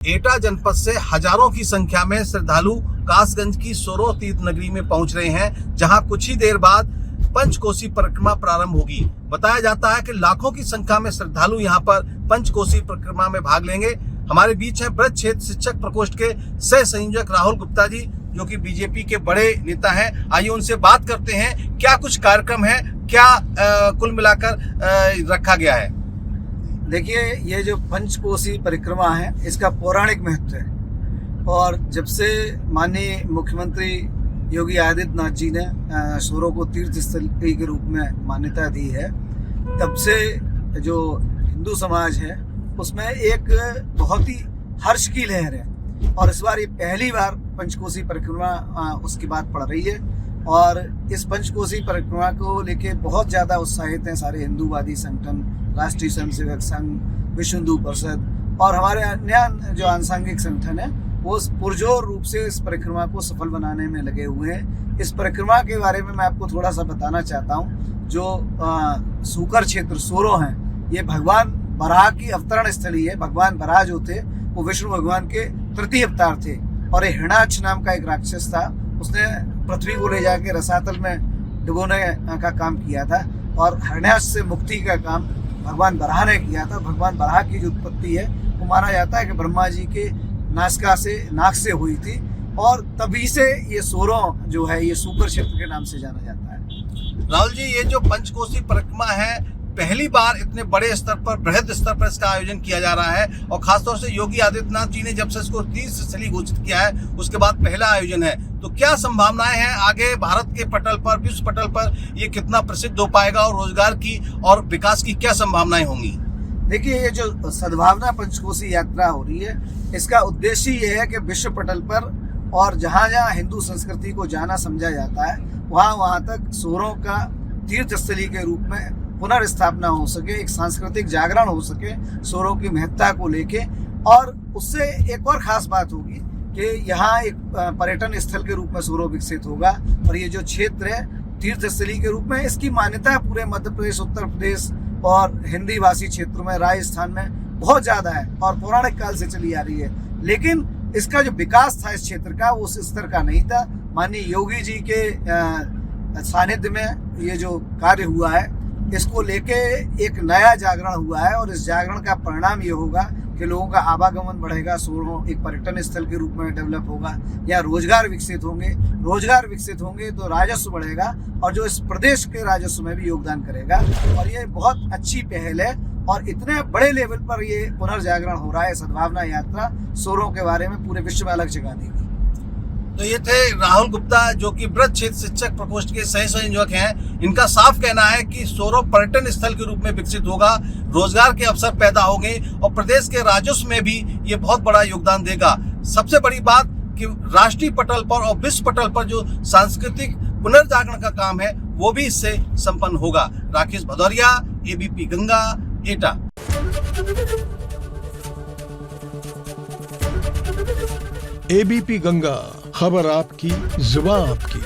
एटा जनपद से हजारों की संख्या में श्रद्धालु कासगंज की सोरो तीर्थ नगरी में पहुंच रहे हैं, जहां कुछ ही देर बाद पंचकोसी परिक्रमा प्रारंब होगी। बताया जाता है कि लाखों की संख्या में श्रद्धालु यहां पर पंचकोसी परिक्रमा में भाग लेंगे। हमारे बीच हैं ब्रज क्षेत्र शिक्षक प्रकोष्ठ के सह संयोजक राहुल गुप्ता जी, जो कि बीजेपी के बड़े नेता हैं। आइए उनसे बात करते हैं, क्या कुछ कार्यक्रम है, क्या कुल मिलाकर रखा गया है। देखिए, ये जो पंचकोसी परिक्रमा है इसका पौराणिक महत्व है और जब से माननीय मुख्यमंत्री योगी आदित्यनाथ जी ने सोरो को तीर्थ स्थल के रूप में मान्यता दी है, तब से जो हिंदू समाज है उसमें एक बहुत ही हर्ष की लहर है और इस बार ये पहली बार पंचकोसी परिक्रमा उसकी बात पड़ रही है और इस पंचकोसी परिक्रमा को लेके बहुत ज़्यादा उत्साहित हैं सारे हिंदूवादी संगठन, राष्ट्रीय स्वयंसेवक संघ, विश्व हिंदू परिषद और हमारे अन्य जो आंसांगिक संगठन है वो पुरजोर रूप से इस परिक्रमा को सफल बनाने में लगे हुए हैं। इस परिक्रमा के बारे में मैं आपको थोड़ा सा बताना चाहता हूँ। जो सूकर क्षेत्र सोरो हैं, ये भगवान बराह की अवतरण स्थली है। भगवान बराह जो थे वो विष्णु भगवान के तृतीय अवतार थे और हिरण्याक्ष नाम का एक राक्षस था, उसने पृथ्वी को ले जाके रसातल में डुबोने का काम किया था और हिरण्याक्ष से मुक्ति का काम भगवान बराह ने किया था। भगवान बराह की जो उत्पत्ति है वो माना जाता है कि ब्रह्मा जी के नाक से हुई थी और तभी से ये सोरो जो है ये सूकर क्षेत्र के नाम से जाना जाता है। राहुल जी, ये जो पंचकोसी परिक्रमा है, पहली बार इतने बड़े स्तर पर, बृहद स्तर पर इसका आयोजन किया जा रहा है और खासतौर से योगी आदित्यनाथ जी ने जब से इसको तीर्थ स्थली घोषित किया है उसके बाद पहला आयोजन है, तो क्या संभावनाएं हैं आगे भारत के पटल पर, विश्व पटल पर ये कितना प्रसिद्ध हो पाएगा और रोजगार की और विकास की क्या संभावनाएं होंगी? देखिए, ये जो सद्भावना पंचकोसी यात्रा हो रही है इसका उद्देश्य ये है कि विश्व पटल पर और जहाँ जहाँ हिंदू संस्कृति को जाना समझा जाता है वहाँ तक सोरों का तीर्थ स्थली के रूप में पुनर्स्थापना हो सके, एक सांस्कृतिक जागरण हो सके सोरों की महत्ता को लेके। और उससे एक और खास बात होगी कि यहाँ एक पर्यटन स्थल के रूप में सोरो विकसित होगा और ये जो क्षेत्र है तीर्थ स्थली के रूप में इसकी मान्यता पूरे मध्य प्रदेश, उत्तर प्रदेश और हिंदी भाषी क्षेत्रों में, राजस्थान में बहुत ज़्यादा है और पौराणिक काल से चली आ रही है। लेकिन इसका जो विकास था इस क्षेत्र का वो उस स्तर का नहीं था। माननीय योगी जी के सानिध्य में ये जो कार्य हुआ है इसको लेके एक नया जागरण हुआ है और इस जागरण का परिणाम ये होगा कि लोगों का आवागमन बढ़ेगा, सोरो एक पर्यटन स्थल के रूप में डेवलप होगा, या रोजगार विकसित होंगे तो राजस्व बढ़ेगा और जो इस प्रदेश के राजस्व में भी योगदान करेगा और ये बहुत अच्छी पहल है और इतने बड़े लेवल पर ये पुनर्जागरण हो रहा है। सद्भावना यात्रा सोरों के बारे में पूरे विश्व में अलग जगह देगी। तो ये थे राहुल गुप्ता, जो कि ब्रज क्षेत्र शिक्षक प्रकोष्ठ के सह संयोजक हैं। इनका साफ कहना है कि सोरो पर्यटन स्थल के रूप में विकसित होगा, रोजगार के अवसर पैदा होंगे और प्रदेश के राजस्व में भी ये बहुत बड़ा योगदान देगा। सबसे बड़ी बात कि राष्ट्रीय पटल पर और विश्व पटल पर जो सांस्कृतिक पुनर्जागरण का काम है वो भी इससे संपन्न होगा। राकेश भदौरिया, एबीपी गंगा, एटा। एबीपी गंगा, खबर आपकी, जुबान आपकी।